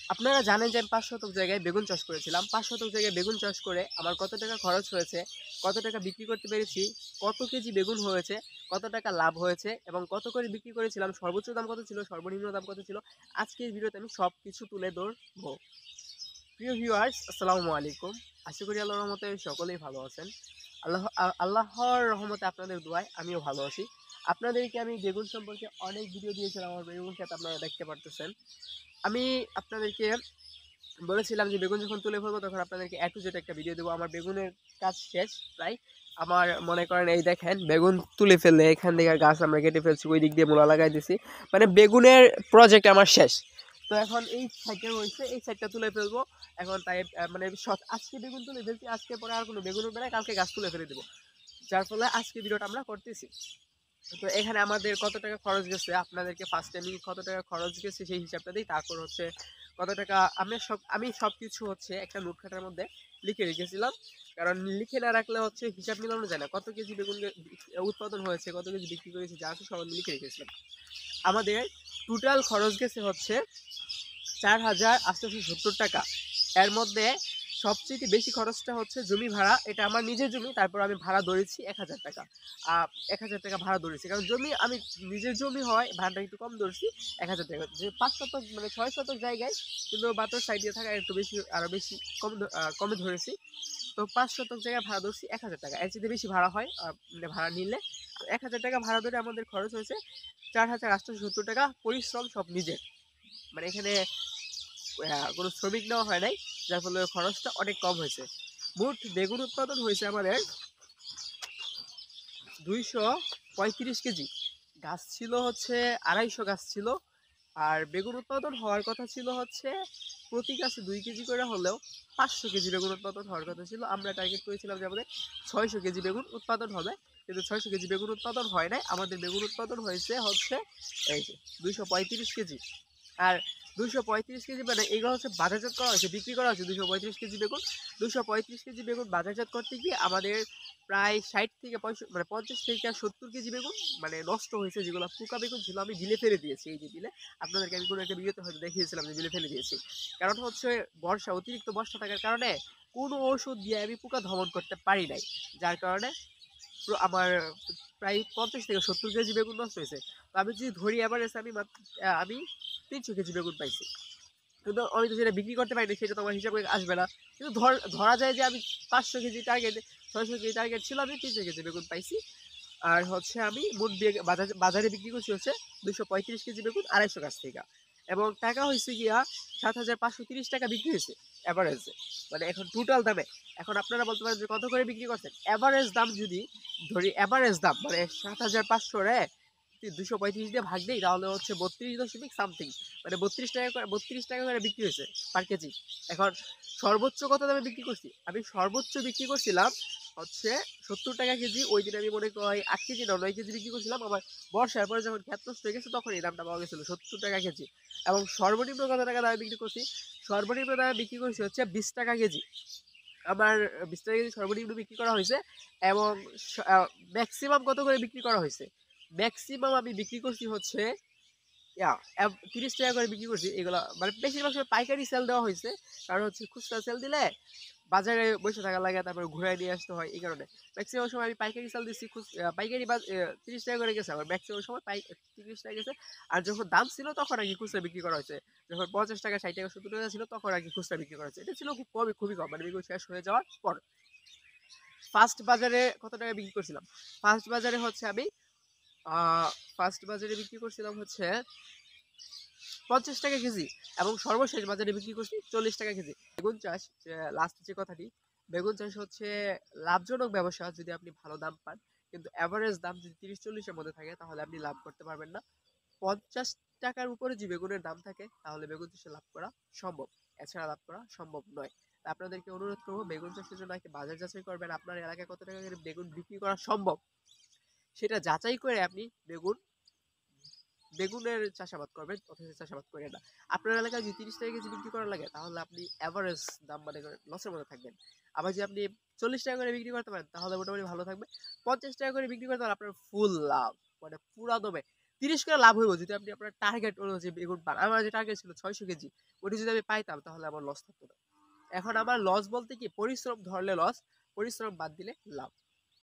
আপনারা জানেন যে আমি ৫ শতক জায়গায় বেগুন চাষ করেছিলাম। ৫ শতক জায়গায় বেগুন চাষ করে আমার কত টাকা খরচ হয়েছে, কত টাকা বিক্রি করতে পেরেছি, কত কেজি বেগুন হয়েছে, কত টাকা লাভ হয়েছে এবং কত করে বিক্রি করেছিলাম, সর্বোচ্চ দাম কত ছিল, সর্বনিম্ন দাম কত ছিল। আজকের ভিডিওতে আমি সবকিছু তুলে ধরবো। প্রিয় ভিউয়ার্স, আসসালামু আলাইকুম। আশা করি আল্লাহর রহমতে সকলেই ভালো আছেন। আল্লাহর রহমতে আপনাদের দোয়ায় আমিও ভালো আছি। আপনাদেরকে আমি বেগুন সম্পর্কে অনেক ভিডিও দিয়েছিলাম, আমার বেগুন ক্ষেত আপনারা দেখতে পারতেছেন। আমি আপনাদেরকে বলেছিলাম যে বেগুন যখন তুলে ফেলবো তখন আপনাদেরকে A to Z একটা ভিডিও দেবো। আমার বেগুনের কাজ শেষ প্রায়। আমার মনে করেন এই দেখেন বেগুন তুলে ফেললে এখান থেকে গাছ আমরা কেটে ফেলছি, ওই দিক দিয়ে মূলা লাগাই দিছি, মানে বেগুনের প্রজেক্ট আমার শেষ। তো এখন এই সাইডটা রয়েছে, এই সাইডটা তুলে ফেলবো এখন। তাই মানে আজকে বেগুন তুলে ফেলছি, আজকে পরে আর কোনো বেগুন উঠবে না, কালকে গাছ তুলে ফেলে দেবো। যার ফলে আজকে ভিডিওটা আমরা করতেছি। তো এখানে আমাদের কত টাকা খরচ গেছে আপনাদেরকে ফার্স্টে আমি কত টাকা খরচ গেছে সেই হিসাবটা দিই, তারপর হচ্ছে কত টাকা আমি সব কিছু হচ্ছে একটা নোট খাতার মধ্যে লিখে রেখেছিলাম। কারণ লিখে না রাখলে হচ্ছে হিসাব মিলানো যায় না, কত কেজি বেগুন উৎপাদন হয়েছে, কত কেজি বিক্রি করেছে, যা আছে সব আমি লিখে রেখেছিলাম। আমাদের টোটাল খরচ গেছে হচ্ছে 4,870 টাকা। এর মধ্যে সবচেয়ে বেশি খরচটা হচ্ছে জমি ভাড়া। এটা আমার নিজের জমি, তারপর আমি ভাড়া ধরেছি 1,000 টাকা। 1,000 টাকা ভাড়া ধরেছি, কারণ জমি আমি নিজের জমি হয় ভাড়াটা একটু কম ধরছি। 1,000 টাকা যে 5 শতক মানে 6 শতক জায়গায়, কিন্তু বাতর সাইডে থাকা একটু বেশি, আরো বেশি কমে ধরেছি। তো 5 শতক জায়গায় ভাড়া ধরছি 1,000 টাকা। এর চেয়ে বেশি ভাড়া হয় মানে ভাড়া নিলে 1,000 টাকা ভাড়া ধরে আমাদের খরচ হয়েছে 4,870 টাকা। পরিশ্রম সব নিজের, মানে এখানে কোনো শ্রমিক নেওয়া হয় নাই, যার ফলে খরচটা অনেক কম হয়েছে। মোট বেগুন উৎপাদন হয়েছে আমাদের 235 কেজি। গাছ ছিল হচ্ছে 250 গাছ ছিল। আর বেগুন উৎপাদন হওয়ার কথা ছিল হচ্ছে প্রতি গাছে 2 কেজি করে হলেও 500 কেজি বেগুন উৎপাদন হওয়ার কথা ছিল। আমরা টার্গেট করেছিলাম যে আমাদের 600 কেজি বেগুন উৎপাদন হবে, কিন্তু 600 কেজি বেগুন উৎপাদন হয় নাই। আমাদের বেগুন উৎপাদন হয়েছে হচ্ছে এই যে 235 কেজি। আর 235 কেজি মানে এগুলো হচ্ছে বাজারজাত করা হয়েছে, বিক্রি করা হয়েছে 235 কেজি বেগুন। 235 কেজি বেগুন বাজারজাত করতে গিয়ে আমাদের প্রায় 60 থেকে 65 মানে 50 থেকে 70 কেজি বেগুন মানে নষ্ট হয়েছে, যেগুলো পোকা বেগুন ছিল আমি বিলে ফেলে দিয়েছি। এই যে বিলে আপনাদেরকে আমি কোনো একটা ভিডিওতে হয়তো দেখিয়েছিলাম যে বিলে ফেলে দিয়েছি। কারণ হচ্ছে বর্ষা, অতিরিক্ত বর্ষা থাকার কারণে কোনো ওষুধ দিয়ে আমি পোকা দমন করতে পারি নাই, যার কারণে আমার প্রায় 50 থেকে 70 কেজি বেগুন নষ্ট হয়েছে। তো আমি যদি ধরি এভারেজ আমি 300 কেজি বেগুন পাইছি, কিন্তু আমি তো সেটা বিক্রি করতে পারিনি, সেটা তো আমার হিসাবে আসবে না। কিন্তু ধরা যায় যে আমি 500 কেজি টার্গেট, 600 কেজি টার্গেট ছিল, আমি 300 কেজি বেগুন পাইছি। আর হচ্ছে আমি মোট বাজারে বিক্রি করছি হচ্ছে 235 কেজি বেগুন 250 গাছ থেকে, এবং টাকা হয়েছে গিয়া 7,530 টাকা বিক্রি হয়েছে এভারেজে, মানে এখন টোটাল দামে। এখন আপনারা বলতে পারেন যে কত করে বিক্রি করছেন। এভারেজ দাম যদি ধরি, এভারেজ দাম মানে 7,500 রে 235 দিয়ে ভাগ দিই, তাহলে হচ্ছে 32 দশমিক সামথিং, মানে 32 টাকা করে বিক্রি হয়েছে পার কেজি। এখন সর্বোচ্চ কত দামে বিক্রি করছি, আমি সর্বোচ্চ বিক্রি করছিলাম হচ্ছে 70 টাকা কেজি। ওই দিন আমি মনে করি 8 কেজি না 9 কেজি বিক্রি করছিলাম। আবার বর্ষার পরে যখন ক্ষেত নষ্ট হয়ে গেছে তখন এই দামটা পাওয়া গেছিল 70 টাকা কেজি। এবং সর্বনিম্ন কত টাকা দামে বিক্রি করছি, সর্বনিম্ন দামে বিক্রি করছি হচ্ছে 20 টাকা কেজি। আমার 20 টাকা কেজি সর্বনিম্ন বিক্রি করা হয়েছে। এবং ম্যাক্সিমাম কত করে বিক্রি করা হয়েছে, ম্যাক্সিমাম আমি বিক্রি করছি হচ্ছে 30 টাকা করে বিক্রি করছি। এগুলো মানে বেশিরভাগ সময় পাইকারি সেল দেওয়া হয়েছে, কারণ হচ্ছে খুচরা সেল দিলে বাজারে বসে থাকা লাগে, তারপরে ঘুরাই নিয়ে আসতে হয়, এই কারণে ম্যাক্সিমাম সময় আমি পাইকারি সেল দিচ্ছি। পাইকারি 30 টাকা করে গেছে, আবার ম্যাক্সিমাম সময় 30 টাকা গেছে। আর যখন দাম ছিল তখন আর কি খুচরা বিক্রি করা হয়েছে, যখন 50 টাকা 60 টাকা 70 টাকা ছিল তখন আর কি খুচরা বিক্রি করা হয়েছে। এটা ছিল খুবই কম, মানে বিক্রি শেষ হয়ে যাওয়ার পর। ফার্স্ট বাজারে কত টাকা বিক্রি করছিলাম, ফার্স্ট বাজারে হচ্ছে আমি ফার্স্ট বাজারে বিক্রি করছিলাম হচ্ছে 50 টাকা কেজি, এবং সর্বশেষ বাজারে বিক্রি করছি 40 টাকা কেজি। বেগুন চাষ, লাস্ট যে কথাটি, বেগুন চাষ হচ্ছে লাভজনক ব্যবসা যদি আপনি ভালো দাম পান, কিন্তু অ্যাভারেজ দাম যদি 30-40 এর মধ্যে থাকে তাহলে আপনি লাভ করতে পারবেন না। 50 টাকার উপরে যে বেগুনের দাম থাকে তাহলে বেগুন চাষে লাভ করা সম্ভব, এছাড়া লাভ করা সম্ভব নয়। তা আপনাদেরকে অনুরোধ করবো বেগুন চাষের জন্য আগে বাজার যাচাই করবেন, আপনার এলাকায় কত টাকা করে বেগুন বিক্রি করা সম্ভব সেটা যাচাই করে আপনি বেগুনের চাষাবাদ করবেন, অথচ চাষাবাদ করে না। আপনার এলাকায় যদি 30 টাকা কেজি বিক্রি করা লাগে তাহলে আপনি অ্যাভারেজ দাম মানে লসের মধ্যে থাকবেন। আবার যদি আপনি 40 টাকা করে বিক্রি করতে পারেন তাহলে মোটামুটি ভালো থাকবে। 50 টাকা করে বিক্রি করতে পারেন আপনার ফুল লাভ, মানে পুরা দমে 30 করে লাভ হইব যদি আপনি আপনার টার্গেট অনুযায়ী বেগুন পান। আমার যে টার্গেট ছিল 600 কেজি, ওটা যদি আমি পাইতাম তাহলে আমার লস থাকতো না। এখন আমার লস বলতে কি, পরিশ্রম ধরলে লস, পরিশ্রম বাদ দিলে লাভ।